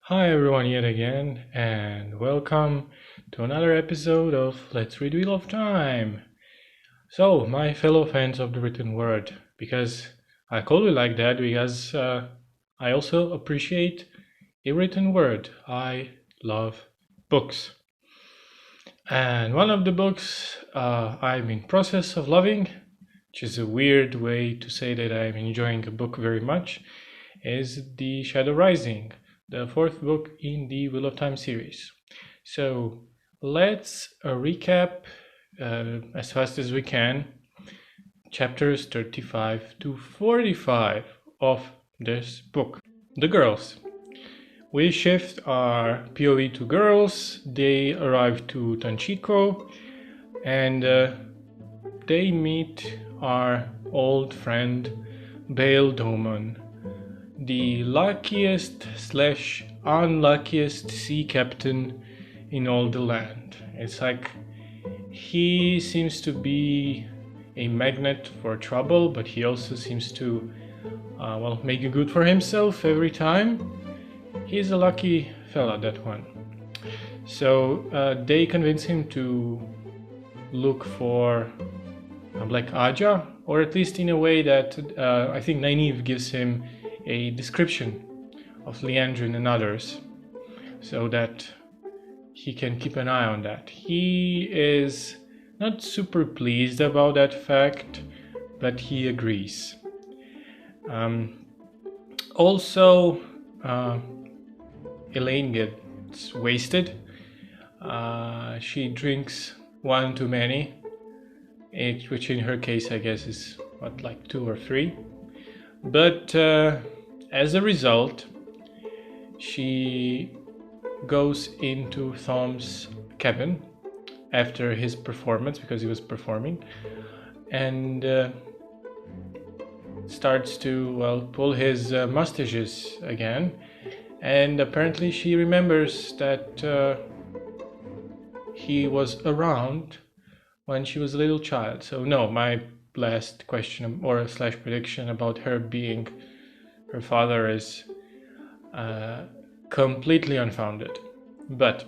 Hi everyone yet again, and welcome to another episode of Let's Read Wheel of Time. So, my fellow fans of the written word, because I call it like that because I also appreciate a written word. I love books. And one of the books I'm in process of loving, which is a weird way to say that I'm enjoying a book very much, is The Shadow Rising, the fourth book in the Wheel of Time series. So let's recap as fast as we can chapters 35 to 45 of this book. The girls. We shift our POV to girls. They arrive to Tanchico and they meet our old friend Bail Doman, the luckiest slash unluckiest sea captain in all the land. It's like he seems to be a magnet for trouble, but he also seems to, make it good for himself every time. He's a lucky fella, that one. So they convince him to look for Black Aja, or at least in a way that I think Nynaeve gives him a description of Leandrin and others, so that he can keep an eye on that. He is not super pleased about that fact, but he agrees. Also, Elaine gets wasted. She drinks one too many, which in her case I guess is like 2 or 3. But as a result, she goes into Thom's cabin after his performance, because he was performing, and starts to pull his mustaches again. And apparently she remembers that he was around when she was a little child. So no, my last question or slash prediction about her being her father is completely unfounded. But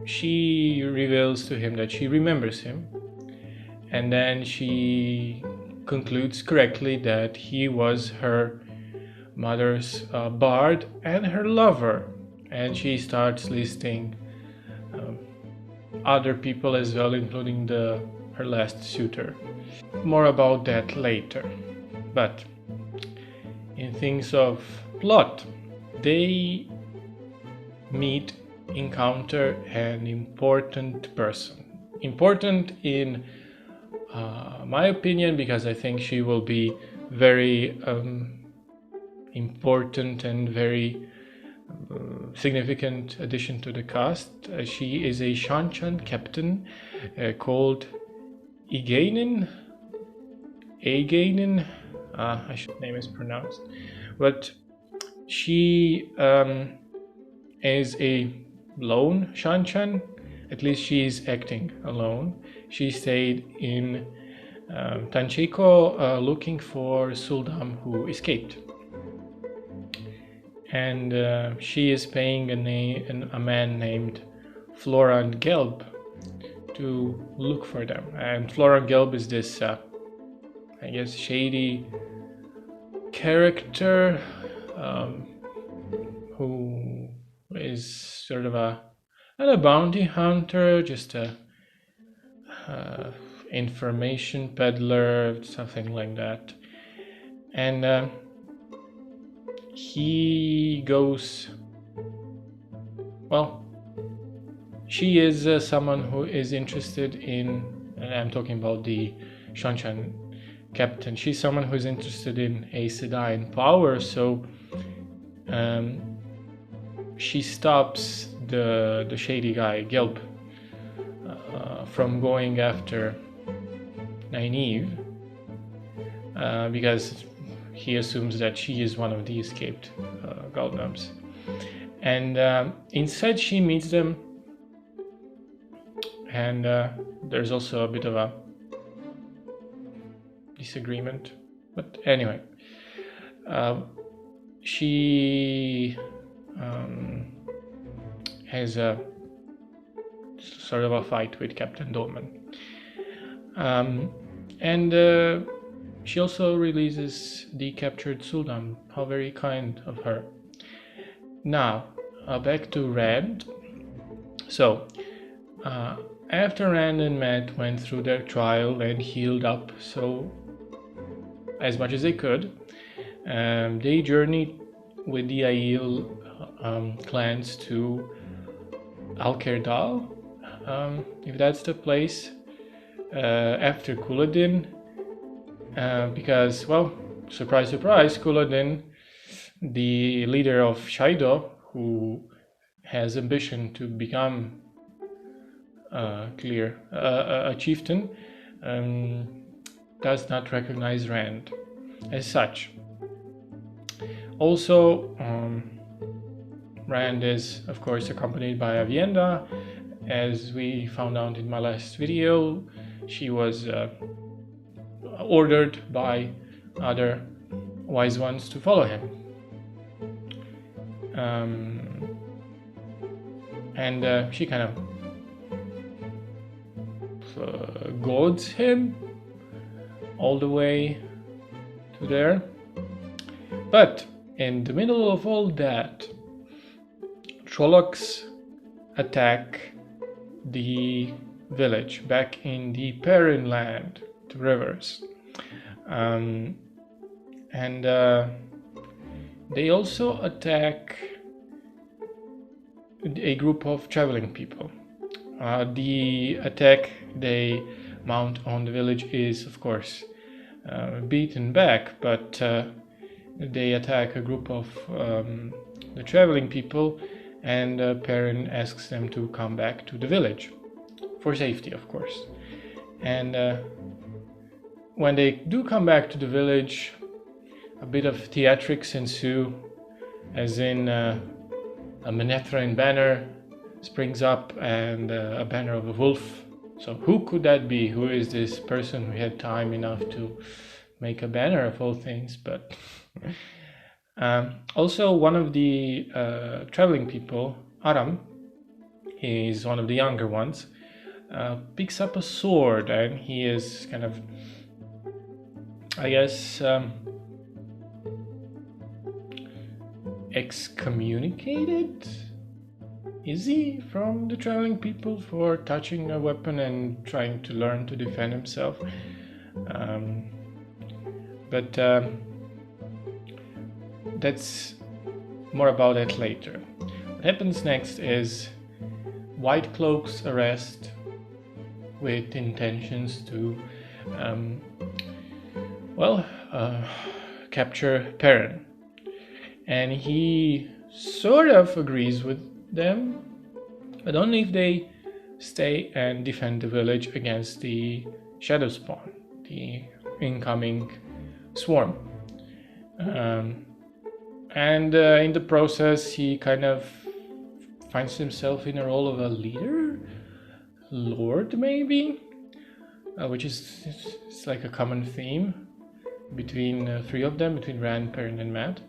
she reveals to him that she remembers him, and then she concludes correctly that he was her mother's bard and her lover, and she starts listing other people as well, including her last suitor. More about that later. But in things of plot, they encounter an important person. Important in my opinion, because I think she will be very important and very significant addition to the cast. She is a Shanchan captain called Igainin. I should name is pronounced, but she is a lone Shanchan. At least she is acting alone. She stayed in Tanchico looking for Suldam, who escaped. And she is paying a man named Floran Gelb to look for them. And Floran Gelb is this, I guess, shady character who is sort of not a bounty hunter, just a information peddler, something like that. And he goes, she is someone who is interested in, and I'm talking about the Shanchan captain, she's someone who's interested in Aes Sedai power, so she stops the shady guy Gelb from going after Nynaeve because he assumes that she is one of the escaped Galdams. And instead she meets them, and there's also a bit of a disagreement, but anyway, she has a sort of a fight with Captain Dolman. And she also releases the captured Sultan. How very kind of her. Now, back to Rand. So, after Rand and Matt went through their trial and healed up as much as they could, they journeyed with the Aiel clans to Al-Kerdal, if that's the place, after Couladin, because, well, surprise, surprise, Couladin, the leader of Shaido, who has ambition to become a chieftain, does not recognize Rand as such. Also, Rand is, of course, accompanied by Aviendha. As we found out in my last video, she was ordered by other wise ones to follow him. And she kind of goads him all the way to there. But in the middle of all that, Trollocs attack the village back in the Perrin land, the rivers. And they also attack a group of traveling people. The attack they mount on the village is, of course, beaten back, but they attack a group of the traveling people, and Perrin asks them to come back to the village for safety, of course. And when they do come back to the village, a bit of theatrics ensue, as in a Manetheren banner springs up and a banner of a wolf. So who could that be? Who is this person who had time enough to make a banner of all things? But also one of the traveling people, Aram, he is one of the younger ones, picks up a sword, and he is kind of, I guess, excommunicated, is he, from the traveling people for touching a weapon and trying to learn to defend himself. But that's more about it later. What happens next is White Cloak's arrest with intentions to capture Perrin, and he sort of agrees with them, but only if they stay and defend the village against the Shadow Spawn, the incoming swarm. And in the process, he kind of finds himself in a role of a leader, lord maybe, which is it's like a common theme between three of them, between Rand, Perrin, and Matt.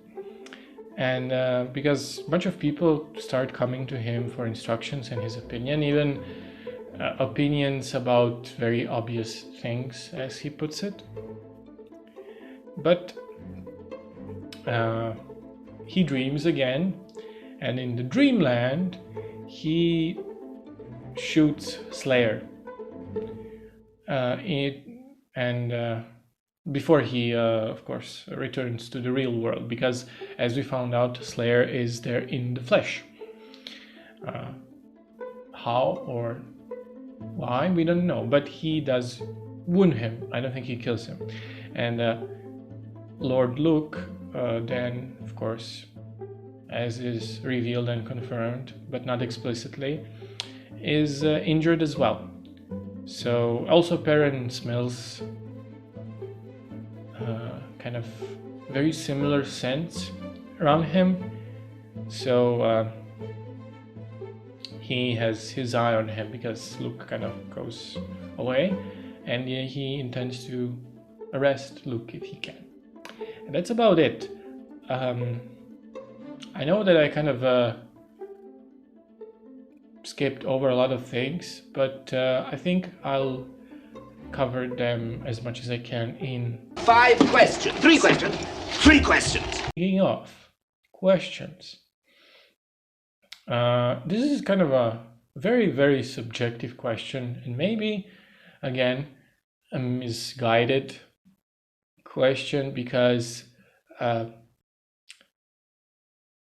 And because a bunch of people start coming to him for instructions and his opinion, even opinions about very obvious things, as he puts it. But he dreams again, and in the dreamland, he shoots Slayer. Before he, of course, returns to the real world, because as we found out, Slayer is there in the flesh. How or why, we don't know, but he does wound him. I don't think he kills him. And Lord Luke then, of course, as is revealed and confirmed, but not explicitly, is injured as well. So also Perrin smells kind of very similar scents around him, so he has his eye on him because Luke kind of goes away, and he intends to arrest Luke if he can. And that's about it. I know that I kind of skipped over a lot of things, but I think I'll cover them as much as I can in 5 questions. 3 questions. 3 questions. Kicking off questions. This is kind of a very, very subjective question, and maybe, again, a misguided question, because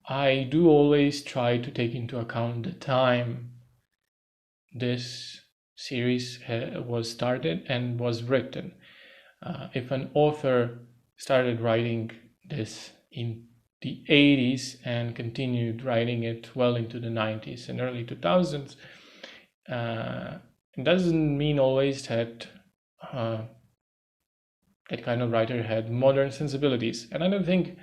I do always try to take into account the time this series was started and was written. If an author started writing this in the 80s and continued writing it well into the 90s and early 2000s, it doesn't mean always that that kind of writer had modern sensibilities. And I don't think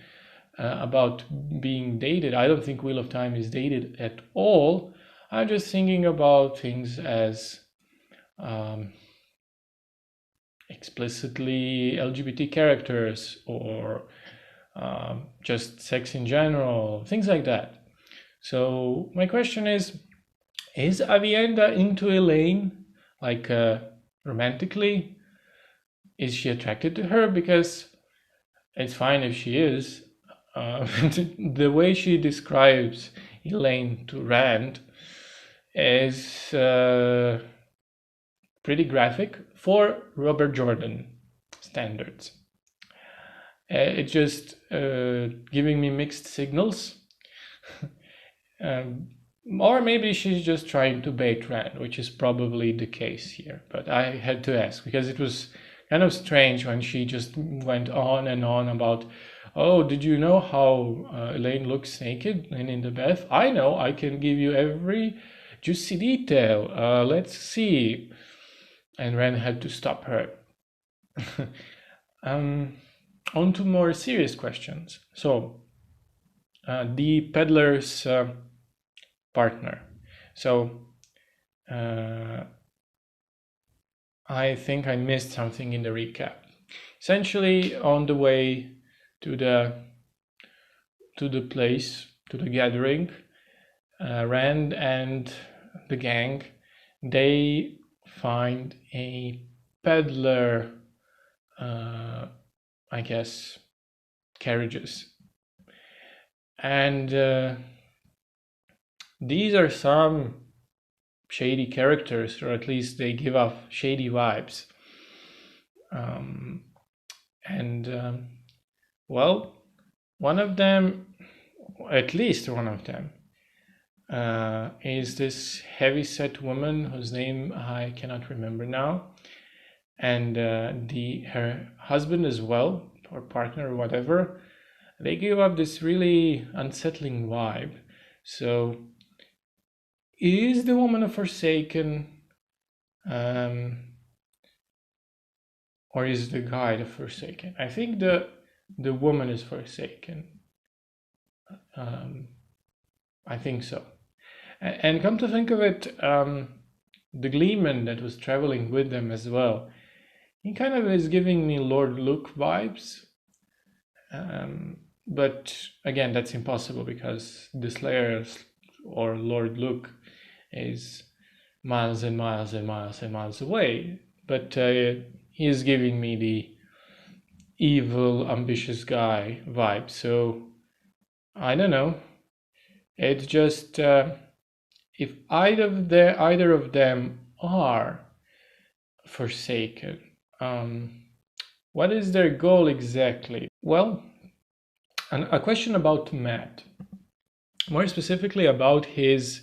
about being dated. I don't think Wheel of Time is dated at all. I'm just thinking about things as explicitly LGBT characters, or just sex in general, things like that. So my question is Aviendha into Elaine, like romantically? Is she attracted to her? Because it's fine if she is. The way she describes Elaine to Rand is pretty graphic for Robert Jordan standards. It's just giving me mixed signals. Or maybe she's just trying to bait Rand, which is probably the case here. But I had to ask, because it was kind of strange when she just went on and on about, oh, did you know how Elaine looks naked and in the bath? I know, I can give you every juicy detail. Let's see. And Rand had to stop her. On to more serious questions. So, the peddler's partner. So, I think I missed something in the recap. Essentially, on the way to the place, to the gathering, Rand and the gang, they find a peddler, I guess, carriages. And these are some shady characters, or at least they give off shady vibes. Well, one of them, at least one of them, is this heavy-set woman whose name I cannot remember now, and her husband as well, or partner or whatever. They give up this really unsettling vibe. So, is the woman a Forsaken, or is the guy the Forsaken? I think the woman is Forsaken. I think so. And come to think of it, the Gleeman that was traveling with them as well, he kind of is giving me Lord Luke vibes. But again, that's impossible, because the Slayer or Lord Luke is miles and miles and miles and miles away. But he is giving me the evil, ambitious guy vibe. So I don't know. It's just if either of them are Forsaken, what is their goal exactly? Well, a question about Matt, more specifically about his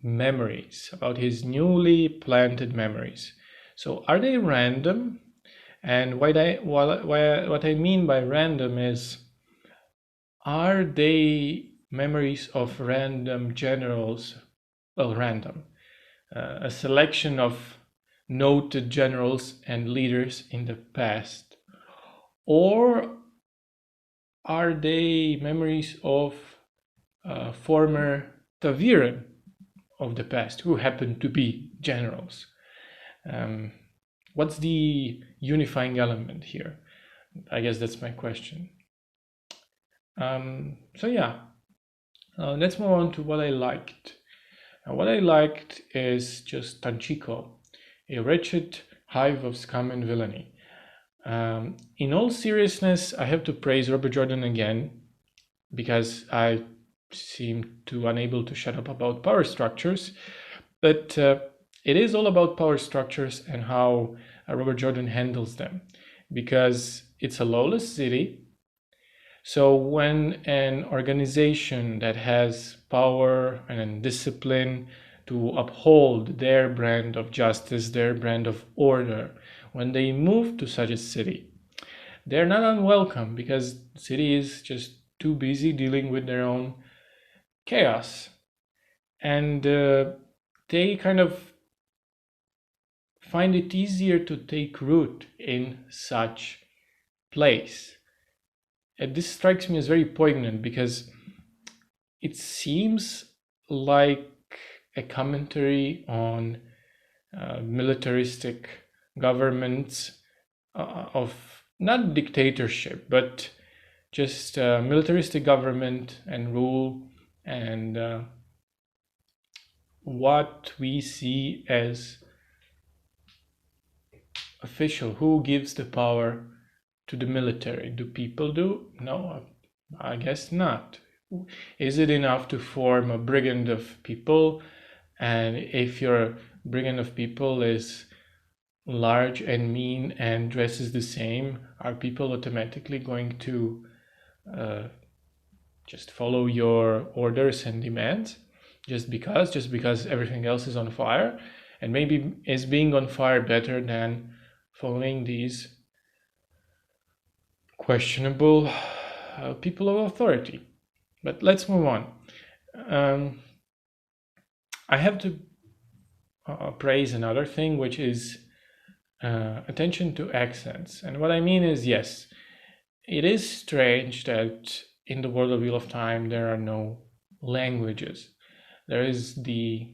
memories, about his newly planted memories. So are they random? And what I mean by random is, are they memories of random generals? Well, random. A selection of noted generals and leaders in the past. Or are they memories of former Taviran of the past who happen to be generals? What's the unifying element here? I guess that's my question. So yeah, let's move on to what I liked. What I liked is just Tanchico, a wretched hive of scum and villainy. In all seriousness, I have to praise Robert Jordan again because I seem too unable to shut up about power structures. But it is all about power structures and how Robert Jordan handles them, because it's a lawless city. So when an organization that has power and discipline to uphold their brand of justice, their brand of order, when they move to such a city, they're not unwelcome because the city is just too busy dealing with their own chaos. And they kind of find it easier to take root in such place. And this strikes me as very poignant because it seems like a commentary on militaristic governments of not dictatorship, but just militaristic government and rule, and what we see as official. Who gives the power to the military? Do people do? No, I guess not. Is it enough to form a brigand of people? And if your brigand of people is large and mean and dresses the same, are people automatically going to just follow your orders and demands just because everything else is on fire? And maybe is being on fire better than following these questionable people of authority? But let's move on. I have to praise another thing, which is attention to accents. And what I mean is, yes, it is strange that in the world of Wheel of Time there are no languages. There is the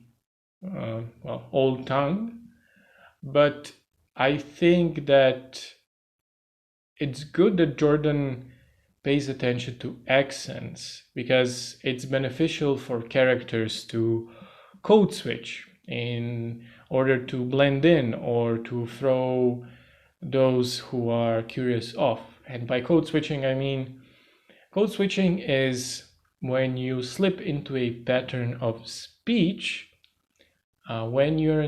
old tongue, but I think that it's good that Jordan pays attention to accents because it's beneficial for characters to code switch in order to blend in or to throw those who are curious off. And by code switching, I mean code switching is when you slip into a pattern of speech when you're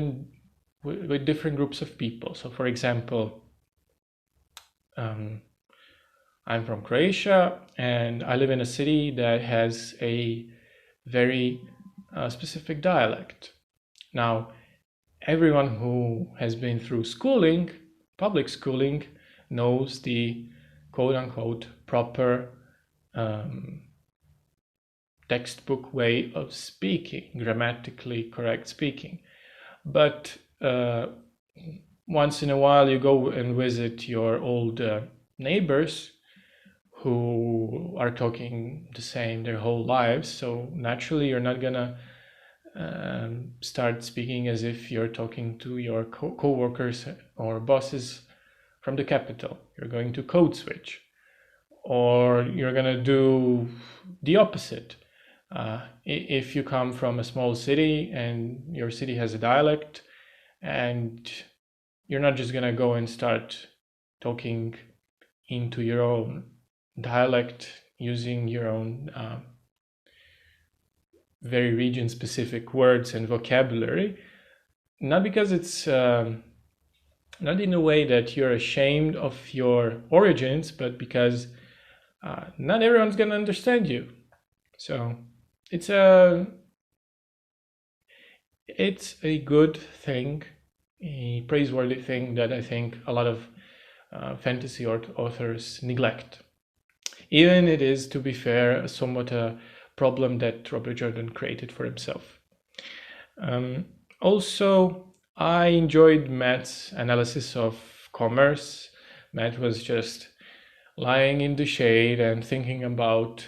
with different groups of people. So, for example, I'm from Croatia and I live in a city that has a very specific dialect. Now, everyone who has been through schooling, public schooling, knows the quote-unquote proper textbook way of speaking, grammatically correct speaking. But once in a while you go and visit your old neighbors who are talking the same their whole lives, so naturally you're not gonna start speaking as if you're talking to your co-workers or bosses from the capital. You're going to code switch, or you're gonna do the opposite. If you come from a small city and your city has a dialect, and you're not just gonna go and start talking into your own dialect using your own very region specific words and vocabulary, not because it's not in a way that you're ashamed of your origins, but because not everyone's gonna understand you. So it's a good thing, a praiseworthy thing that I think a lot of fantasy authors neglect. Even it is, to be fair, somewhat a problem that Robert Jordan created for himself. Also, I enjoyed Matt's analysis of commerce. Matt was just lying in the shade and thinking about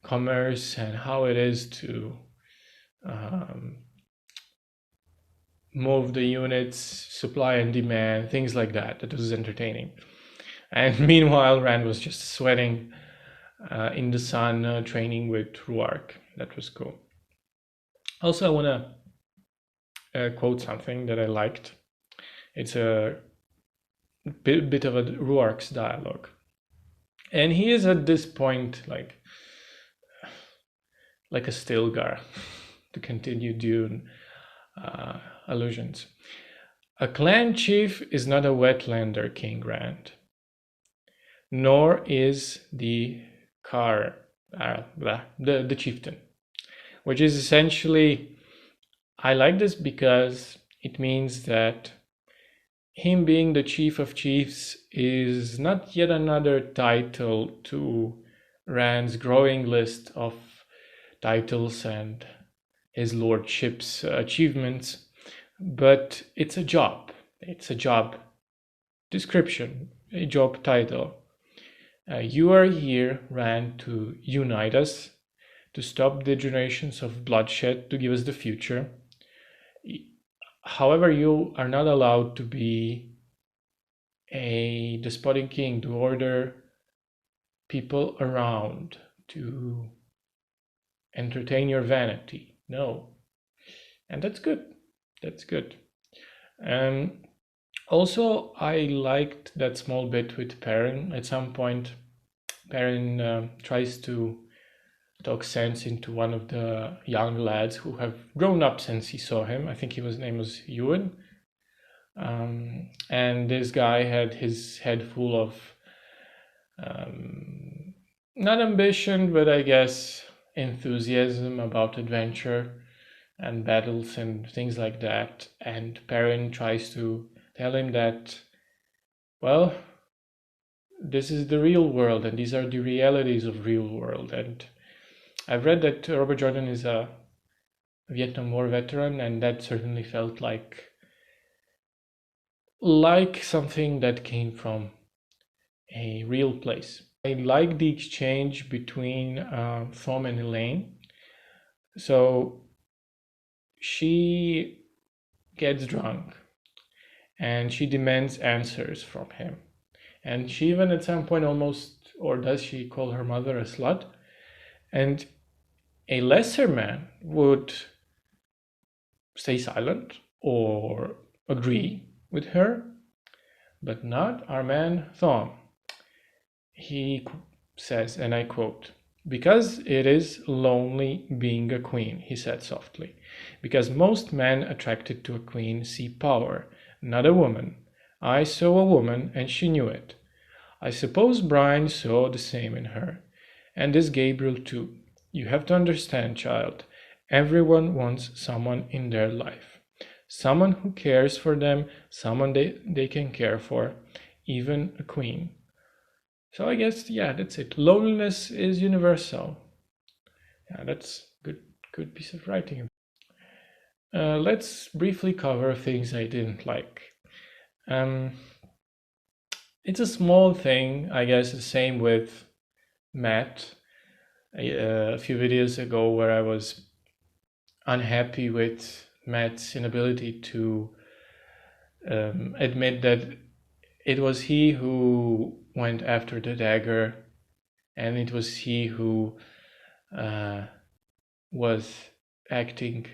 commerce and how it is to move the units, supply and demand, things like that. That was entertaining. And meanwhile, Rand was just sweating in the sun training with Ruark. That was cool. Also, I want to quote something that I liked. It's a bit of a Ruark's dialogue. And he is at this point like a Stilgar, to continue Dune allusions. A clan chief is not a wetlander, King Rand, nor is the the chieftain, which is essentially, I like this because it means that him being the chief of chiefs is not yet another title to Rand's growing list of titles and his lordship's achievements, but it's a job. It's a job description, a job title. You are here, Rand, to unite us, to stop the generations of bloodshed, to give us the future. However, you are not allowed to be a despotic king, to order people around, to entertain your vanity. No. And that's good. That's good. Also, I liked that small bit with Perrin. At some point, Perrin tries to talk sense into one of the young lads who have grown up since he saw him. I think his name was Ewan. And this guy had his head full of not ambition, but I guess enthusiasm about adventure and battles and things like that. And Perrin tries to tell him that, well, this is the real world and these are the realities of real world. And I've read that Robert Jordan is a Vietnam War veteran, and that certainly felt like something that came from a real place. I like the exchange between Thom and Elaine. So she gets drunk and she demands answers from him. And she even at some point almost, or does she call her mother a slut? And a lesser man would stay silent or agree with her, but not our man Thom. He says, and I quote, "Because it is lonely being a queen," he said softly, "because most men attracted to a queen see power, not a woman. I saw a woman and she knew it. I suppose Brian saw the same in her, and this Gabriel too. You have to understand, child, everyone wants someone in their life. Someone who cares for them, someone they can care for, even a queen." So I guess, yeah, that's it. Loneliness is universal. Yeah, that's good piece of writing. Let's briefly cover things I didn't like. It's a small thing, I guess, the same with Matt. A few videos ago where I was unhappy with Matt's inability to admit that it was he who went after the dagger, and it was he who was acting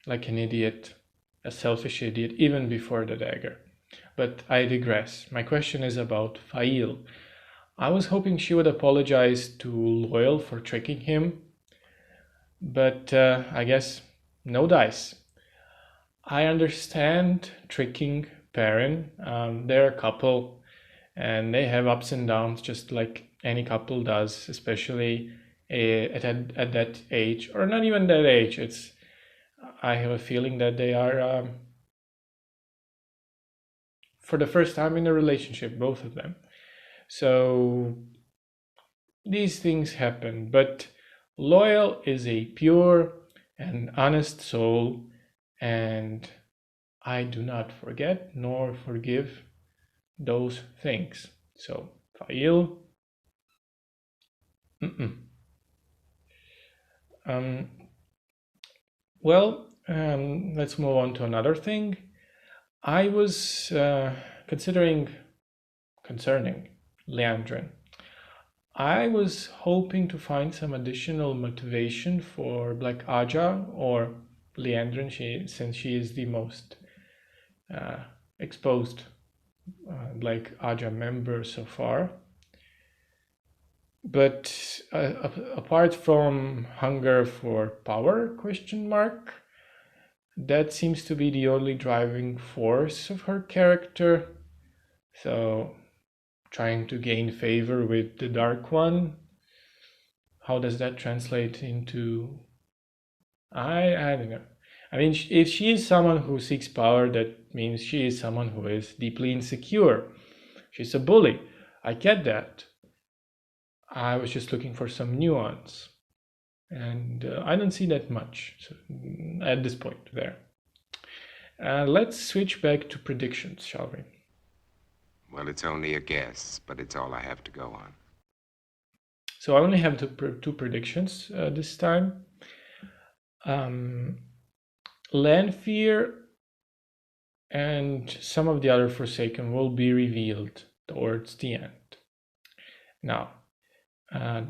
like an idiot, a selfish idiot, even before the dagger. But I digress. My question is about Fail. I was hoping she would apologize to Loyal for tricking him, but I guess no dice. I understand tricking Perrin. They're a couple and they have ups and downs just like any couple does, especially at that age, or not even that age. I have a feeling that they are for the first time in a relationship, both of them. So these things happen, but Loyal is a pure and honest soul, and I do not forget nor forgive those things. So, Fail. Let's move on to another thing. I was concerning Leandrin. I was hoping to find some additional motivation for Black Aja or Leandrin, since she is the most exposed Black Aja member so far. But apart from hunger for power, that seems to be the only driving force of her character. So, trying to gain favor with the Dark One, how does that translate into... I don't know. I mean, if she is someone who seeks power, that means she is someone who is deeply insecure. She's a bully. I get that. I was just looking for some nuance. And I don't see that much at this point there. Let's switch back to predictions, shall we? Well, it's only a guess, but it's all I have to go on. So I only have two predictions this time. Lanfear and some of the other Forsaken will be revealed towards the end. Now,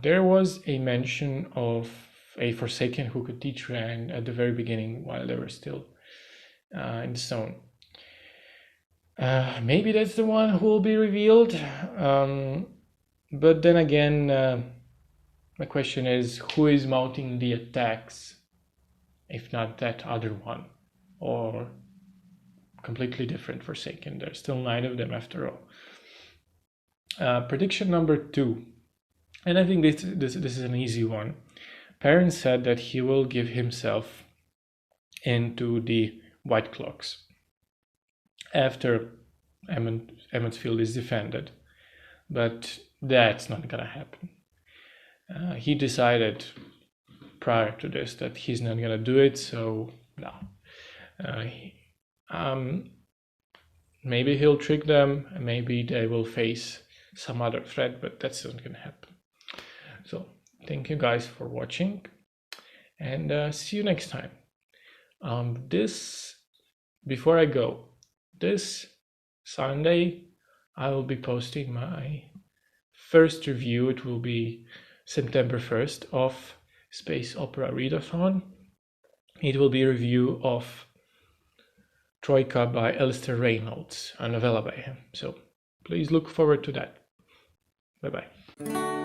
there was a mention of a Forsaken who could teach Ran at the very beginning while they were still in the stone. Maybe that's the one who will be revealed. But then again, my question is, who is mounting the attacks, if not that other one, or completely different Forsaken? There's still 9 of them after all. Prediction number 2, and I think this is an easy one. Perrin said that he will give himself into the White Cloaks after Emmonsfield is defended, but that's not gonna happen. He decided prior to this that he's not gonna do it, so no. Maybe he'll trick them, maybe they will face some other threat, but that's not gonna happen. So thank you guys for watching, and see you next time. Before I go, this Sunday I will be posting my first review. It will be September 1st of Space Opera Readathon. It will be a review of Troika by Alistair Reynolds, a novella by him. So please look forward to that. Bye bye.